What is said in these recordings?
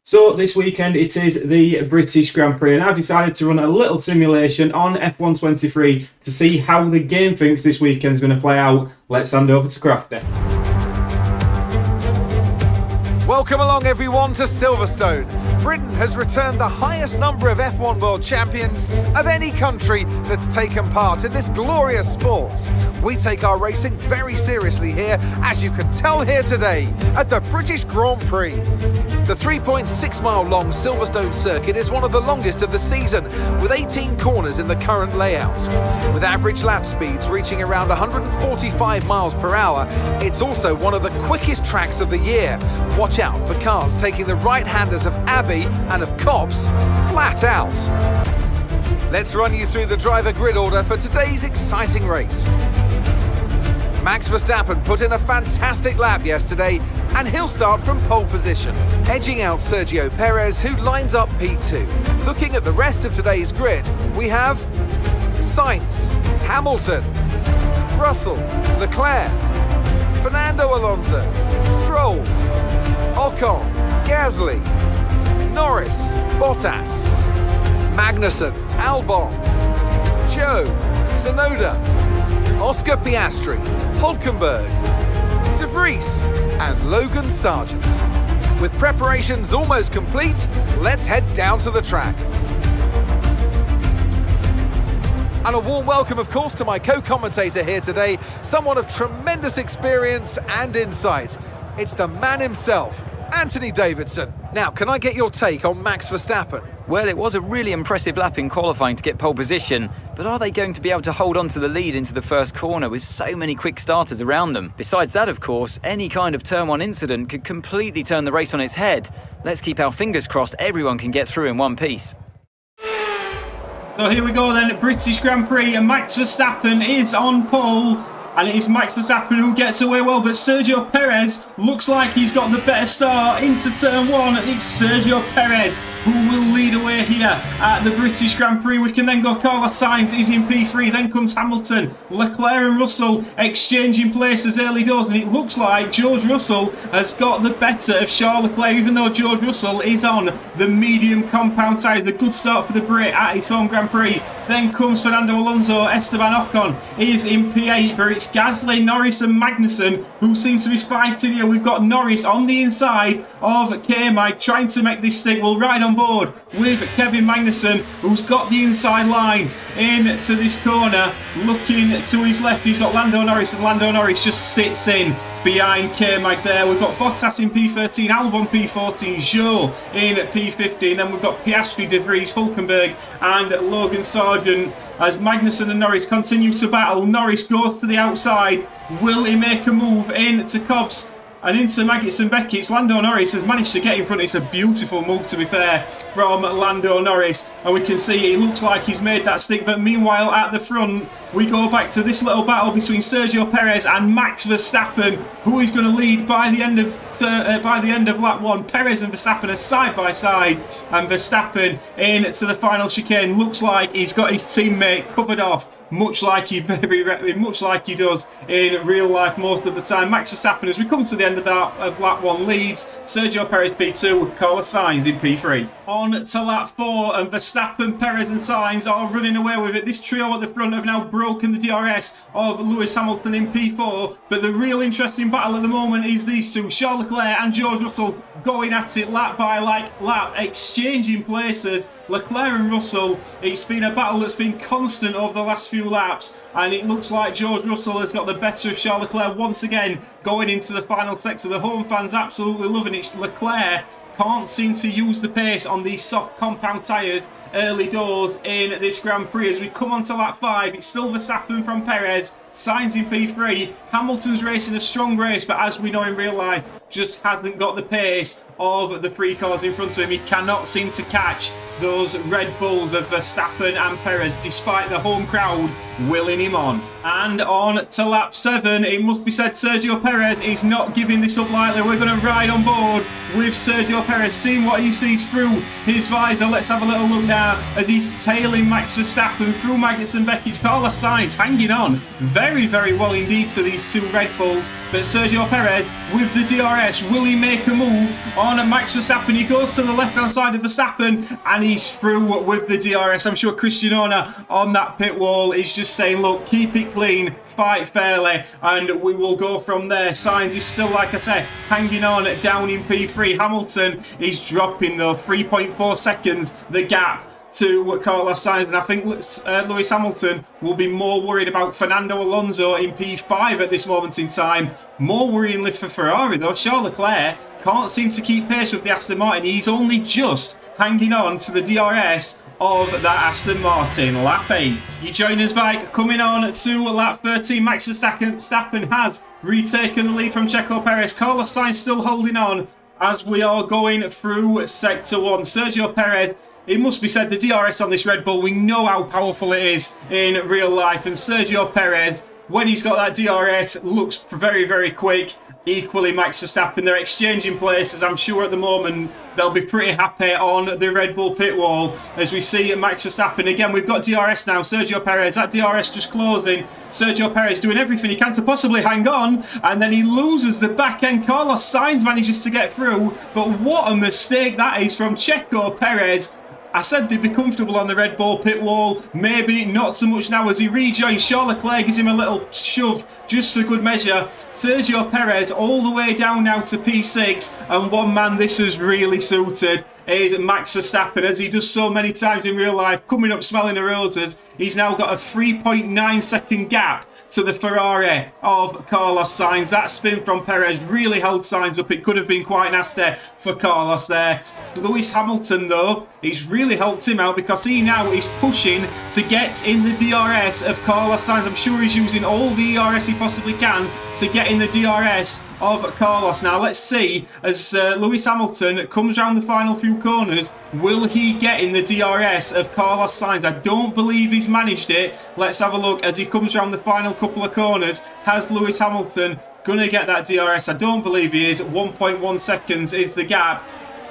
So this weekend it is the British Grand Prix, and I've decided to run a little simulation on F123 to see how the game thinks this weekend is going to play out. Let's hand over to Crafty. Welcome along everyone to Silverstone. Britain has returned the highest number of F1 World Champions of any country that's taken part in this glorious sport. We take our racing very seriously here, as you can tell here today at the British Grand Prix. The 3.6 mile long Silverstone Circuit is one of the longest of the season, with 18 corners in the current layout. With average lap speeds reaching around 145 miles per hour, it's also one of the quickest tracks of the year. Watch out for cars taking the right-handers of Abbey and of Cobbs flat out. Let's run you through the driver grid order for today's exciting race. Max Verstappen put in a fantastic lap yesterday, and he'll start from pole position, edging out Sergio Perez, who lines up P2. Looking at the rest of today's grid, we have Sainz, Hamilton, Russell, Leclerc, Fernando Alonso, Stroll, Ocon, Gasly, Norris, Bottas, Magnussen, Albon, Joe, Tsunoda, Oscar Piastri, Hulkenberg, De Vries and Logan Sargent. With preparations almost complete, let's head down to the track. And a warm welcome, of course, to my co-commentator here today, someone of tremendous experience and insight. It's the man himself, Anthony Davidson. Now, can I get your take on Max Verstappen? Well, it was a really impressive lap in qualifying to get pole position, but are they going to be able to hold on to the lead into the first corner with so many quick starters around them? Besides that, of course, any kind of turn one incident could completely turn the race on its head. Let's keep our fingers crossed everyone can get through in one piece. So here we go then, British Grand Prix, and Max Verstappen is on pole. And it is Max Verstappen who gets away well, but Sergio Perez looks like he's got the better start into turn one. It's Sergio Perez who will lead away here at the British Grand Prix. We can then go Carlos Sainz is in P3, then comes Hamilton, Leclerc and Russell exchanging places early doors, and it looks like George Russell has got the better of Charles Leclerc, even though George Russell is on the medium compound tyres. The good start for the Brit at his home Grand Prix. Then comes Fernando Alonso. Esteban Ocon is in P8, but it's Gasly, Norris and Magnussen who seem to be fighting here. We've got Norris on the inside of K-Mag trying to make this stick. We'll ride on board with Kevin Magnussen, who's got the inside line into this corner. Looking to his left, he's got Lando Norris, and Lando Norris just sits in behind K-Mag there. We've got Bottas in P13, Albon P14, Joe in P15. Then we've got Piastri, De Vries, Hulkenberg and Logan Sargent as Magnussen and Norris continue to battle. Norris goes to the outside. Will he make a move into Cobbs and into Magnussen Beckett's? Lando Norris has managed to get in front. It's a beautiful move, to be fair, from Lando Norris, and we can see it looks like he's made that stick. But meanwhile, at the front, we go back to this little battle between Sergio Perez and Max Verstappen, who is going to lead by the end of lap one. Perez and Verstappen are side by side, and Verstappen into the final chicane looks like he's got his teammate covered off, much like he does in real life most of the time. Max Verstappen, as we come to the end of lap one, leads. Sergio Perez P2, Carlos Sainz in P3. On to lap 4, and Verstappen, Perez and Sainz are running away with it. This trio at the front have now broken the DRS of Lewis Hamilton in P4, but the real interesting battle at the moment is these two, Charles Leclerc and George Russell, going at it lap by lap, exchanging places. Leclerc and Russell, it's been a battle that's been constant over the last few laps, and it looks like George Russell has got the better of Charles Leclerc once again going into the final sector. The home fans absolutely loving it. Leclerc can't seem to use the pace on these soft compound tyres early doors in this Grand Prix. As we come on to lap 5, it's still Verstappen from Perez, Sainz in P3. Hamilton's racing a strong race, but as we know in real life, just hasn't got the pace of the three cars in front of him. He cannot seem to catch those Red Bulls of Verstappen and Perez, despite the home crowd willing him on. And on to lap 7, it must be said Sergio Perez is not giving this up lightly. We're going to ride on board with Sergio Perez, seeing what he sees through his visor. Let's have a little look now as he's tailing Max Verstappen through Magnussen Beckett's. Carlos Sainz hanging on very very, very well indeed to these two Red Bulls. But Sergio Perez with the DRS, will he make a move on Max Verstappen? He goes to the left-hand side of Verstappen and he's through with the DRS. I'm sure Christian Horner on that pit wall is just saying, look, keep it clean, fight fairly, and we will go from there. Sainz is still, like I said, hanging on down in P3. Hamilton is dropping though, 3.4 seconds, the gap to Carlos Sainz, and I think Lewis Hamilton will be more worried about Fernando Alonso in P5 at this moment in time. More worryingly for Ferrari though, Charles Leclerc can't seem to keep pace with the Aston Martin. He's only just hanging on to the DRS of that Aston Martin. Lap 8. You join us back, coming on to lap 13. Max Verstappen has retaken the lead from Checo Perez. Carlos Sainz still holding on as we are going through Sector 1. Sergio Perez, it must be said, the DRS on this Red Bull, we know how powerful it is in real life. And Sergio Perez, when he's got that DRS, looks very, very quick. Equally, Max Verstappen, they're exchanging places. I'm sure at the moment they'll be pretty happy on the Red Bull pit wall as we see Max Verstappen. Again, we've got DRS now. Sergio Perez, that DRS just closing. Sergio Perez doing everything he can to possibly hang on, and then he loses the back end. Carlos Sainz manages to get through, but what a mistake that is from Checo Perez. I said they'd be comfortable on the Red Bull pit wall. Maybe not so much now as he rejoins. Charles Leclerc gives him a little shove just for good measure. Sergio Perez all the way down now to P6. And one man this has really suited is Max Verstappen, as he does so many times in real life, coming up smelling the roses. He's now got a 3.9 second gap to the Ferrari of Carlos Sainz. That spin from Perez really held Sainz up. It could have been quite nasty for Carlos there. Lewis Hamilton though, he's really helped him out because he now is pushing to get in the DRS of Carlos Sainz. I'm sure he's using all the DRS he possibly can to get in the DRS of Carlos. Now let's see, as Lewis Hamilton comes around the final few corners, will he get in the DRS of Carlos Sainz? I don't believe he's managed it. Let's have a look as he comes around the final couple of corners. Has Lewis Hamilton gonna get that DRS? I don't believe he is. 1.1 seconds is the gap.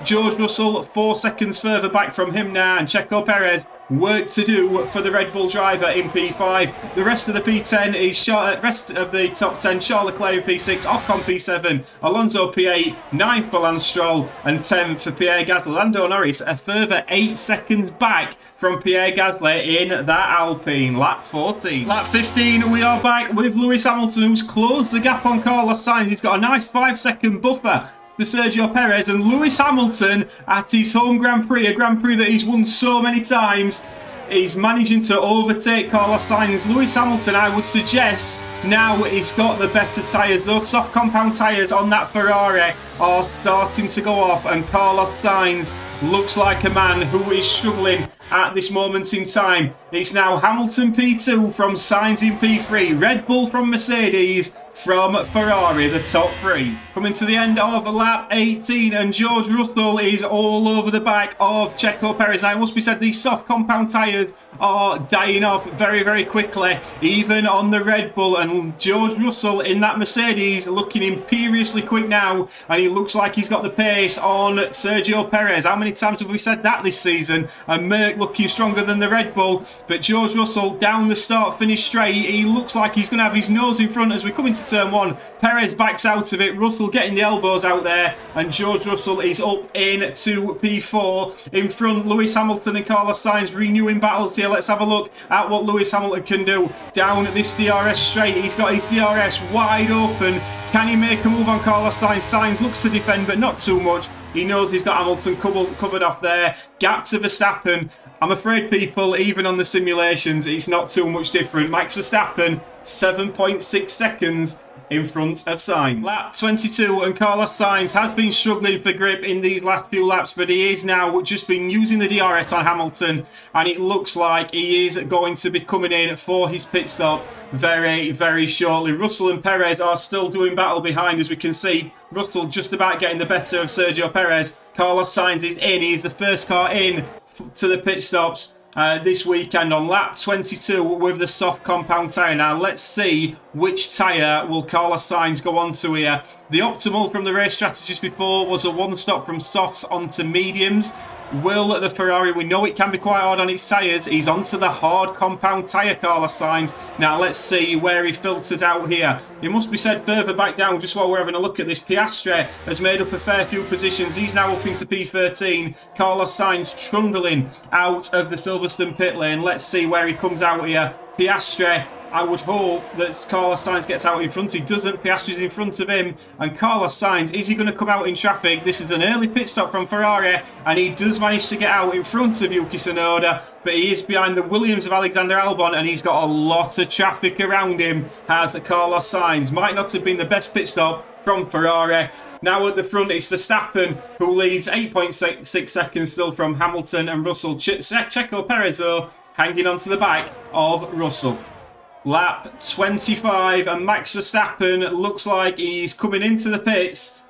George Russell 4 seconds further back from him now, and Checo Perez work to do for the Red Bull driver in P5. The rest of the P10 is rest of the top 10. Charles Leclerc in P6, Ocon P7, Alonso P8, 9th for Lance Stroll, and 10th for Pierre Gasly. Lando Norris a further 8 seconds back from Pierre Gasly in that Alpine. Lap 14. Lap 15, we are back with Lewis Hamilton, who's closed the gap on Carlos Sainz. He's got a nice 5-second buffer for Sergio Perez, and Lewis Hamilton at his home Grand Prix, a Grand Prix that he's won so many times, he's managing to overtake Carlos Sainz. Lewis Hamilton, I would suggest, now he's got the better tyres. Those soft compound tyres on that Ferrari are starting to go off, and Carlos Sainz looks like a man who is struggling at this moment in time. It's now Hamilton P2 from Sainz in P3, Red Bull from Mercedes, from Ferrari, the top three. Coming to the end of lap 18, and George Russell is all over the back of Checo Perez. Now, it must be said, these soft compound tyres are dying off very, very quickly, even on the Red Bull, and George Russell in that Mercedes looking imperiously quick now, and he looks like he's got the pace on Sergio Perez. How many times have we said that this season? And Merc looking stronger than the Red Bull, but George Russell down the start finish straight, he looks like he's going to have his nose in front as we come into turn 1. Perez backs out of it, Russell getting the elbows out there, and George Russell is up into P4 in front. Lewis Hamilton and Carlos Sainz renewing battles here. Let's have a look at what Lewis Hamilton can do down this DRS straight. He's got his DRS wide open. Can he make a move on Carlos Sainz? Sainz looks to defend, but not too much. He knows he's got Hamilton covered off there. Gap to Verstappen. I'm afraid, people, even on the simulations, it's not too much different. Max Verstappen, 7.6 seconds in front of Sainz. Lap 22, and Carlos Sainz has been struggling for grip in these last few laps, but he is now just been using the DRS on Hamilton, and it looks like he is going to be coming in for his pit stop very, very shortly. Russell and Perez are still doing battle behind, as we can see. Russell just about getting the better of Sergio Perez. Carlos Sainz is in. He's the first car in to the pit stops this weekend on lap 22 with the soft compound tyre. Now let's see which tyre will Carlos Sainz go on to here. The optimal from the race strategist before was a one stop from softs onto mediums. Will the Ferrari, we know it can be quite hard on its tyres. He's onto the hard compound tyre, Carlos Sainz. Now let's see where he filters out here. It must be said further back down, just while we're having a look at this, Piastri has made up a fair few positions. He's now up into P13. Carlos Sainz trundling out of the Silverstone pit lane. Let's see where he comes out here. Piastri, I would hope that Carlos Sainz gets out in front. He doesn't. Piastri's in front of him. And Carlos Sainz, is he going to come out in traffic? This is an early pit stop from Ferrari, and he does manage to get out in front of Yuki Tsunoda, but he is behind the Williams of Alexander Albon, and he's got a lot of traffic around him, has Carlos Sainz. Might not have been the best pit stop from Ferrari. Now at the front, it's Verstappen, who leads 8.6 seconds still from Hamilton and Russell. Checo Perez, though, hanging on to the back of Russell. Lap 25, and Max Verstappen looks like he's coming into the pits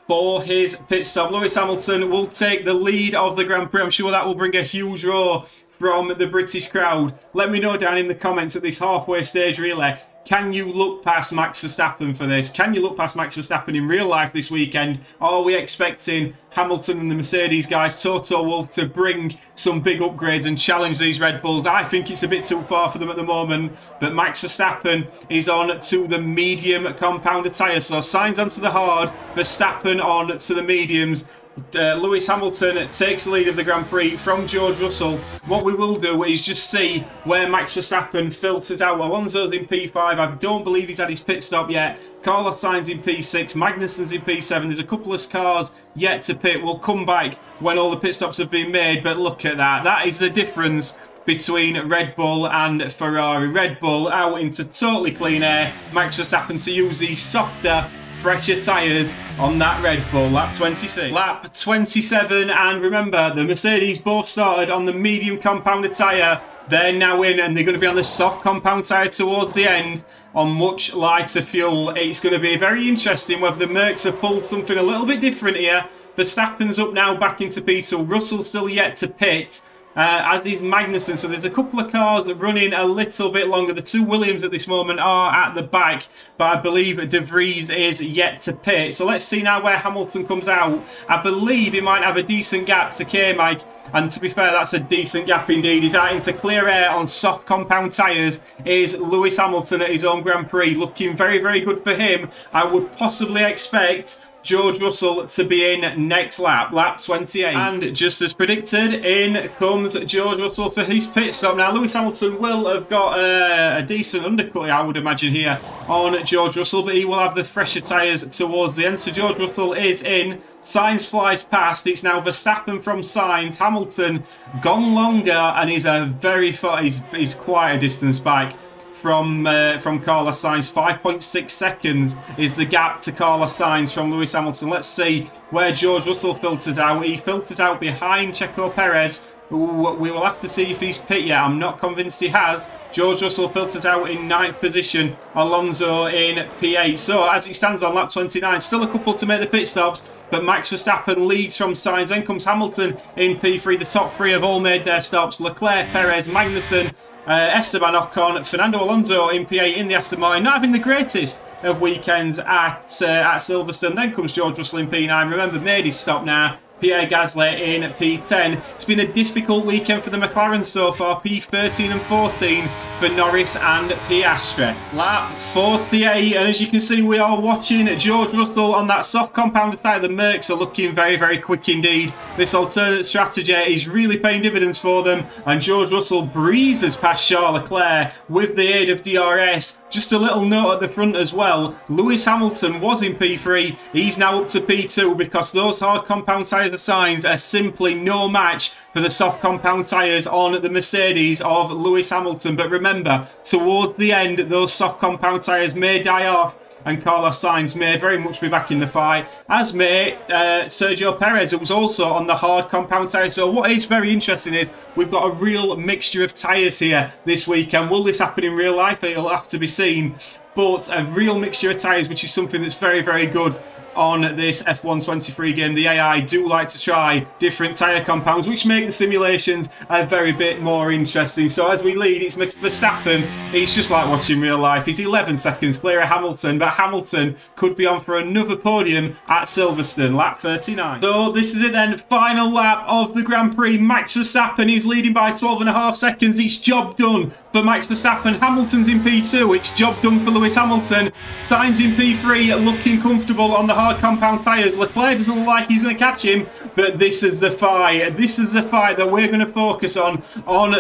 for his pit stop. Lewis Hamilton will take the lead of the Grand Prix. I'm sure that will bring a huge roar from the British crowd. Let me know down in the comments at this halfway stage relay. Can you look past Max Verstappen for this? Can you look past Max Verstappen in real life this weekend? Are we expecting Hamilton and the Mercedes guys, Toto Wolff, to bring some big upgrades and challenge these Red Bulls? I think it's a bit too far for them at the moment, but Max Verstappen is on to the medium compound tyre. So Sainz onto the hard, Verstappen on to the mediums. Lewis Hamilton takes the lead of the Grand Prix from George Russell. What we will do is just see where Max Verstappen filters out. Alonso's in P5. I don't believe he's had his pit stop yet. Carlos Sainz in P6. Magnussen's in P7. There's a couple of cars yet to pit. We'll come back when all the pit stops have been made, but look at that. That is the difference between Red Bull and Ferrari. Red Bull out into totally clean air. Max Verstappen to use the softer, fresher tyres on that Red Bull. Lap 26. Lap 27, and remember, the Mercedes both started on the medium compound tyre. They're now in, and they're going to be on the soft compound tyre towards the end on much lighter fuel. It's going to be very interesting whether the Mercs have pulled something a little bit different here. Verstappen's up now back into P2. Russell's still yet to pit, as is Magnussen. So there's a couple of cars running a little bit longer. The two Williams at this moment are at the back, but I believe De Vries is yet to pit. So let's see now where Hamilton comes out. I believe he might have a decent gap to K-Mike, and to be fair, that's a decent gap indeed. He's out into clear air on soft compound tyres. Is Lewis Hamilton at his own Grand Prix, looking very, very good for him. I would possibly expect George Russell to be in next lap, lap 28. And just as predicted, in comes George Russell for his pit stop. Now, Lewis Hamilton will have got a decent undercut, I would imagine, here on George Russell, but he will have the fresher tyres towards the end. So George Russell is in. Sainz flies past. It's now Verstappen from Sainz. Hamilton gone longer, and he's a very far. He's quite a distance back from Carlos Sainz. 5.6 seconds is the gap to Carlos Sainz from Lewis Hamilton. Let's see where George Russell filters out. He filters out behind Checo Perez. We will have to see if he's pit yet. I'm not convinced he has. George Russell filters out in 9th position. Alonso in P8. So as it stands on lap 29, still a couple to make the pit stops, but Max Verstappen leads from Sainz. Then comes Hamilton in P3. The top three have all made their stops. Leclerc, Perez, Magnussen, Esteban Ocon, Fernando Alonso in P8 in the Aston Martin. Not having the greatest of weekends at Silverstone. Then comes George Russell in P9. Remember, made his stop now. Pierre Gasly in P10. It's been a difficult weekend for the McLaren so far. P13 and 14 for Norris and Piastri. Lap 48, and as you can see, we are watching George Russell on that soft compound tyre. The Mercs are looking very, very quick indeed. This alternate strategy is really paying dividends for them, and George Russell breezes past Charles Leclerc with the aid of DRS. Just a little note at the front as well. Lewis Hamilton was in P3. He's now up to P2 because those hard compound tyres of Sainz are simply no match for the soft compound tyres on the Mercedes of Lewis Hamilton. But remember, towards the end, those soft compound tyres may die off, and Carlos Sainz may very much be back in the fight, as may Sergio Perez, who was also on the hard compound tyre. So what is very interesting is we've got a real mixture of tyres here this weekend. Will this happen in real life? It'll have to be seen. But a real mixture of tyres, which is something that's very, very good on this F1 23 game. The AI do like to try different tyre compounds, which make the simulations a very bit more interesting. So as we lead, it's Max Verstappen. It's just like watching real life. He's 11 seconds clear of Hamilton, but Hamilton could be on for another podium at Silverstone, lap 39. So this is it then, final lap of the Grand Prix. Max Verstappen is leading by 12.5 seconds. It's job done for Max Verstappen. Hamilton's in P2. It's job done for Lewis Hamilton. Sainz in P3, looking comfortable on the hard compound tyres. Leclerc doesn't look like he's going to catch him, but this is the fight. This is the fight that we're going to focus on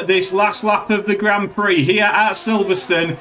this last lap of the Grand Prix here at Silverstone.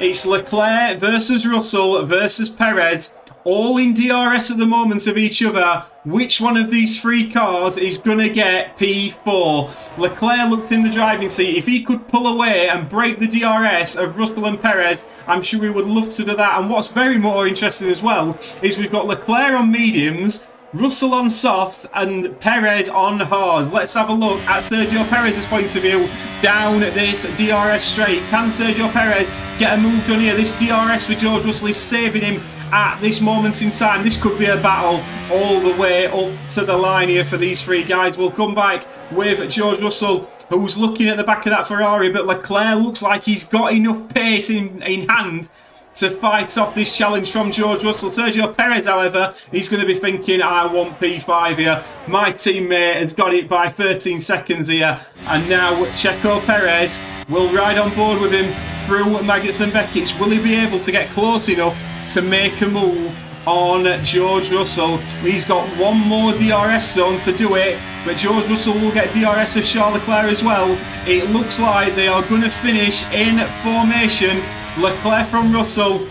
It's Leclerc versus Russell versus Perez, all in DRS at the moment of each other. Which one of these three cars is going to get P4? Leclerc looks in the driving seat. If he could pull away and break the DRS of Russell and Perez, I'm sure he would love to do that. And what's very more interesting as well is we've got Leclerc on mediums, Russell on soft, and Perez on hard. Let's have a look at Sergio Perez's point of view down this DRS straight. Can Sergio Perez get a move done here? This DRS for George Russell is saving him at this moment in time. This could be a battle all the way up to the line here for these three guys. We'll come back with George Russell, who's looking at the back of that Ferrari, but Leclerc looks like he's got enough pace in hand to fight off this challenge from George Russell. Sergio Perez, however, he's going to be thinking, I want P5 here. My teammate has got it by 13 seconds here. And now Checo Perez will ride on board with him through Magnussen and Beckett. Will he be able to get close enough to make a move on George Russell? He's got one more DRS zone to do it, but George Russell will get DRS of Charles Leclerc as well. It looks like they are going to finish in formation. Leclerc from Russell.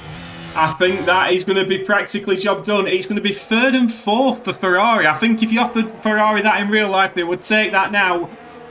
I think that is going to be practically job done. It's going to be 3rd and 4th for Ferrari. I think if you offered Ferrari that in real life, they would take that now.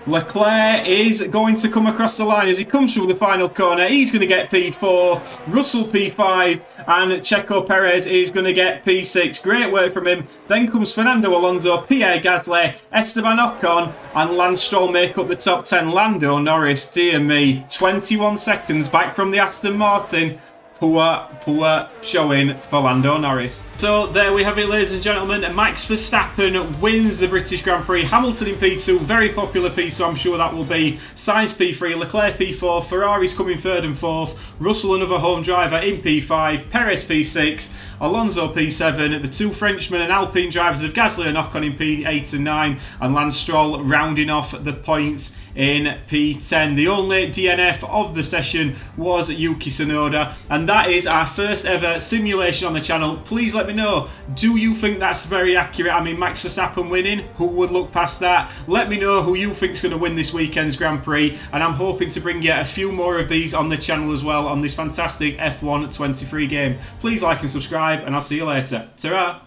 Leclerc is going to come across the line as he comes through the final corner. He's going to get P4, Russell P5, and Checo Perez is going to get P6. Great work from him. Then comes Fernando Alonso, Pierre Gasly, Esteban Ocon, and Lance Stroll make up the top 10. Lando Norris, dear me, 21 seconds back from the Aston Martin. Poor showing for Lando Norris. So there we have it, ladies and gentlemen. Max Verstappen wins the British Grand Prix. Hamilton in P2, very popular P2, I'm sure that will be. Sainz P3, Leclerc P4, Ferrari's coming 3rd and 4th, Russell another home driver in P5, Perez P6, Alonso P7, the two Frenchmen and Alpine drivers of Gasly and Ocon in P8 and 9, and Lance Stroll rounding off the points in P10. The only DNF of the session was Yuki Tsunoda, and that is our first ever simulation on the channel. Please let me know, do you think that's very accurate? I mean, Max Verstappen winning, who would look past that? Let me know who you think is going to win this weekend's Grand Prix, and I'm hoping to bring you a few more of these on the channel as well on this fantastic F1 23 game. Please like and subscribe, and I'll see you later. Ta-ra!